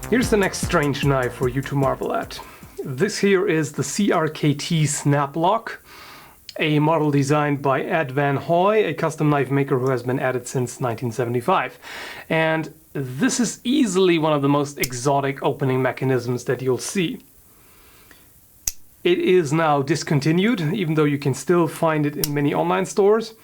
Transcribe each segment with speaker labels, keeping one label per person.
Speaker 1: Here's the next strange knife for you to marvel at. This here is the Crkt Snap Lock, a model designed by Ed Van Hoy, a custom knife maker who has been at it since 1975. And this is easily one of the most exotic opening mechanisms that you'll see. It is now discontinued, even though you can still find it in many online stores.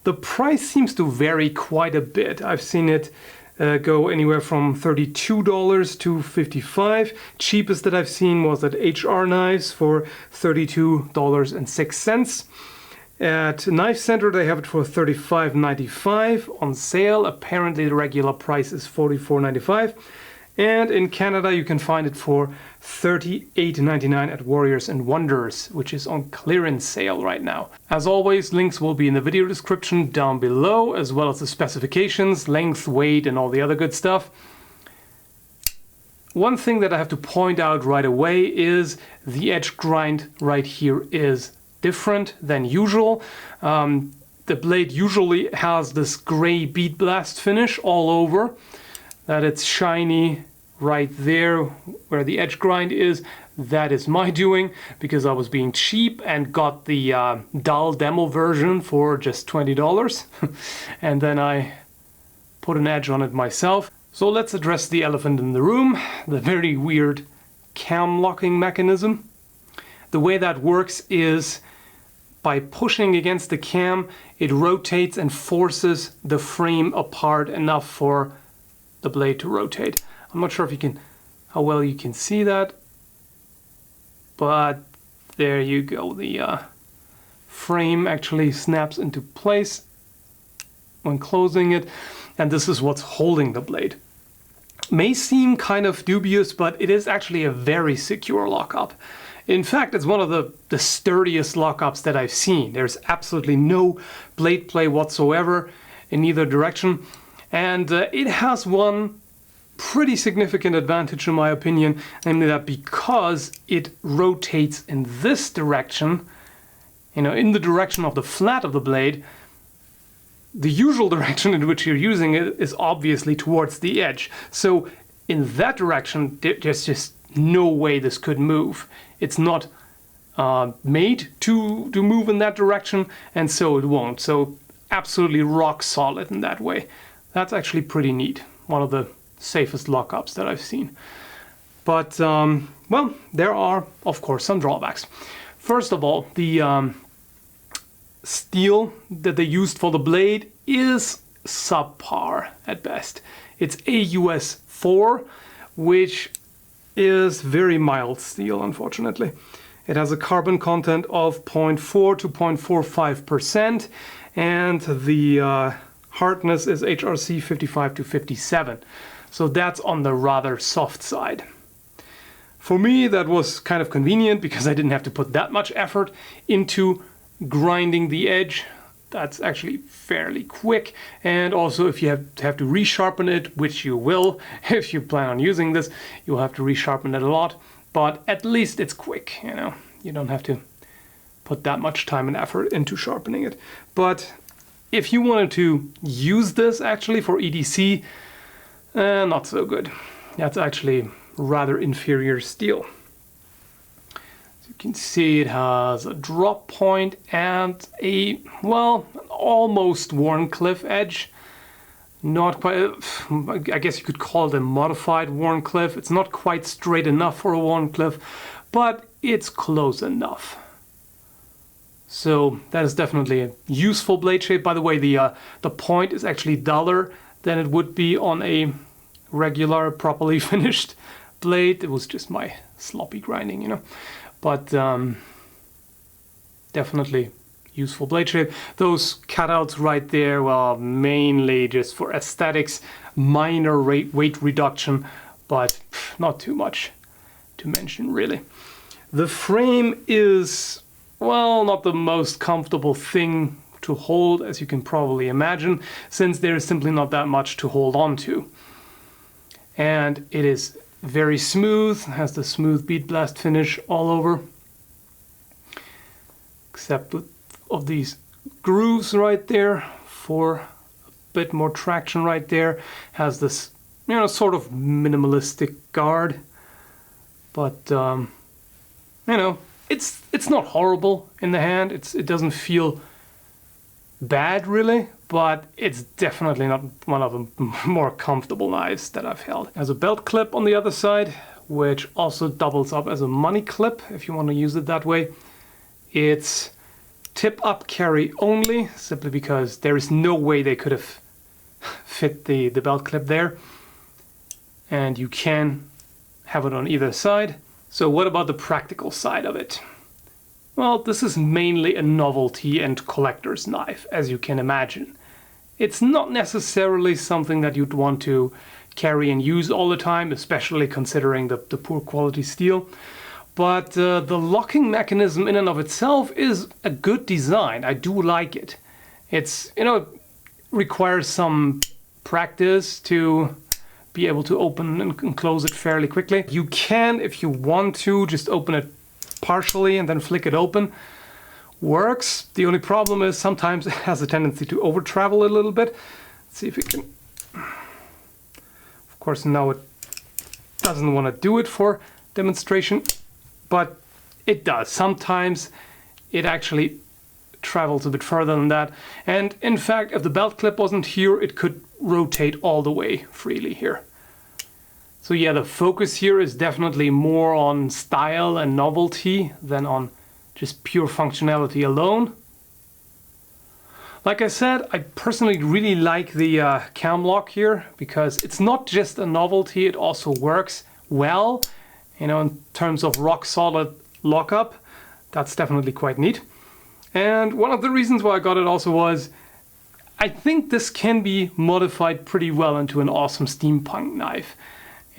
Speaker 1: The price seems to vary quite a bit. I've seen it go anywhere from $32 to $55. Cheapest that I've seen was at HR Knives for $32.06. At Knife Center they have it for $35.95 on sale. Apparently the regular price is $44.95. And in Canada you can find it for $38.99 at Warriors and Wonders, which is on clearance sale right now. As always, links will be in the video description down below, as well as the specifications, length, weight, and all the other good stuff. One thing that I have to point out right away is the edge grind right here is different than usual. The blade usually has this gray bead blast finish all over. That it's shiny right there where the edge grind is. That is my doing, because I was being cheap and got the dull demo version for just $20 and then I put an edge on it myself. So let's address the elephant in the room, the very weird cam locking mechanism. The way that works is by pushing against the cam, it rotates and forces the frame apart enough for the blade to rotate. I'm not sure if you can, how well you can see that, but there you go. The frame actually snaps into place when closing it, and this is what's holding the blade. May seem kind of dubious, but it is actually a very secure lockup. In fact, it's one of the sturdiest lockups that I've seen. There's absolutely no blade play whatsoever in either direction. And it has one pretty significant advantage in my opinion, namely that because it rotates in this direction, you know, in the direction of the flat of the blade, the usual direction in which you're using it is obviously towards the edge. So in that direction, there's just no way this could move. It's not made to move in that direction, and so it won't. So absolutely rock solid in that way. That's actually pretty neat. One of the safest lockups that I've seen. But, well, there are, of course, some drawbacks. First of all, the steel that they used for the blade is subpar at best. It's AUS 4, which is very mild steel, unfortunately. It has a carbon content of 0.4 to 0.45%, and the hardness is HRC 55 to 57. So that's on the rather soft side. For me, that was kind of convenient because I didn't have to put that much effort into grinding the edge. That's actually fairly quick. And also if you have to resharpen it, which you will, if you plan on using this, you'll have to resharpen it a lot. But at least it's quick, you know. You don't have to put that much time and effort into sharpening it. But if you wanted to use this actually for EDC, not so good. That's actually rather inferior steel. As you can see, it has a drop point and a, well, almost Wharncliffe edge. Not quite, I guess you could call it a modified Wharncliffe. It's not quite straight enough for a Wharncliffe, but it's close enough. So that is definitely a useful blade shape. By the way, the point is actually duller than it would be on a regular, properly finished blade. It was just my sloppy grinding, you know. But definitely useful blade shape. Those cutouts right there, well, mainly just for aesthetics, minor weight reduction, but not too much to mention, really. The frame is, well, not the most comfortable thing to hold, as you can probably imagine, since there is simply not that much to hold on to. And it is very smooth, has the smooth bead blast finish all over, except of these grooves right there for a bit more traction right there. Has this sort of minimalistic guard. But, it's not horrible in the hand. It doesn't feel bad, really, but it's definitely not one of the more comfortable knives that I've held. There's a belt clip on the other side, which also doubles up as a money clip, if you want to use it that way. It's tip-up carry only, simply because there is no way they could have fit the belt clip there. And you can have it on either side. So what about the practical side of it? Well, this is mainly a novelty and collector's knife, as you can imagine. It's not necessarily something that you'd want to carry and use all the time, especially considering the poor quality steel. But the locking mechanism in and of itself is a good design. I do like it. It's, it requires some practice to be able to open and close it fairly quickly. You can, if you want to, just open it partially and then flick it open. Works. The only problem is sometimes it has a tendency to over travel a little bit. Let's see if we can. Of course, now it doesn't want to do it for demonstration, but it does. Sometimes it actually travels a bit further than that. And in fact, if the belt clip wasn't here, it could rotate all the way freely here. So yeah, the focus here is definitely more on style and novelty than on just pure functionality alone. Like I said, I personally really like the cam lock here, because it's not just a novelty, it also works well, in terms of rock solid lockup. That's definitely quite neat. And one of the reasons why I got it also was, I think this can be modified pretty well into an awesome steampunk knife.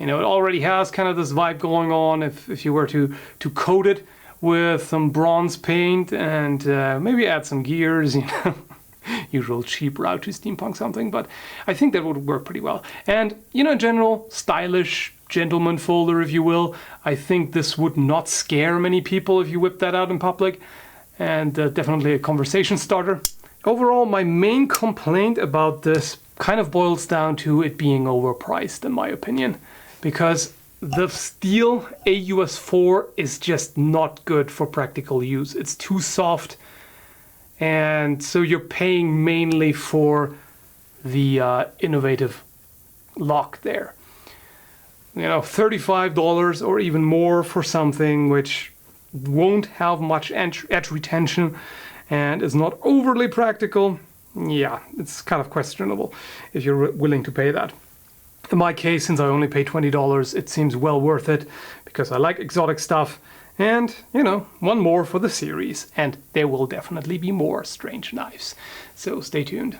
Speaker 1: It already has kind of this vibe going on if you were to coat it with some bronze paint and maybe add some gears, usual cheap route to steampunk something, but I think that would work pretty well. And, in general, stylish gentleman folder, if you will. I think this would not scare many people if you whip that out in public, and definitely a conversation starter. Overall, my main complaint about this kind of boils down to it being overpriced, in my opinion, because the steel AUS4 is just not good for practical use. It's too soft, and so you're paying mainly for the innovative lock there. $35 or even more for something which won't have much edge retention and is not overly practical. Yeah, it's kind of questionable if you're willing to pay that. In my case, since I only pay $20, it seems well worth it because I like exotic stuff and, one more for the series. And there will definitely be more strange knives. So stay tuned.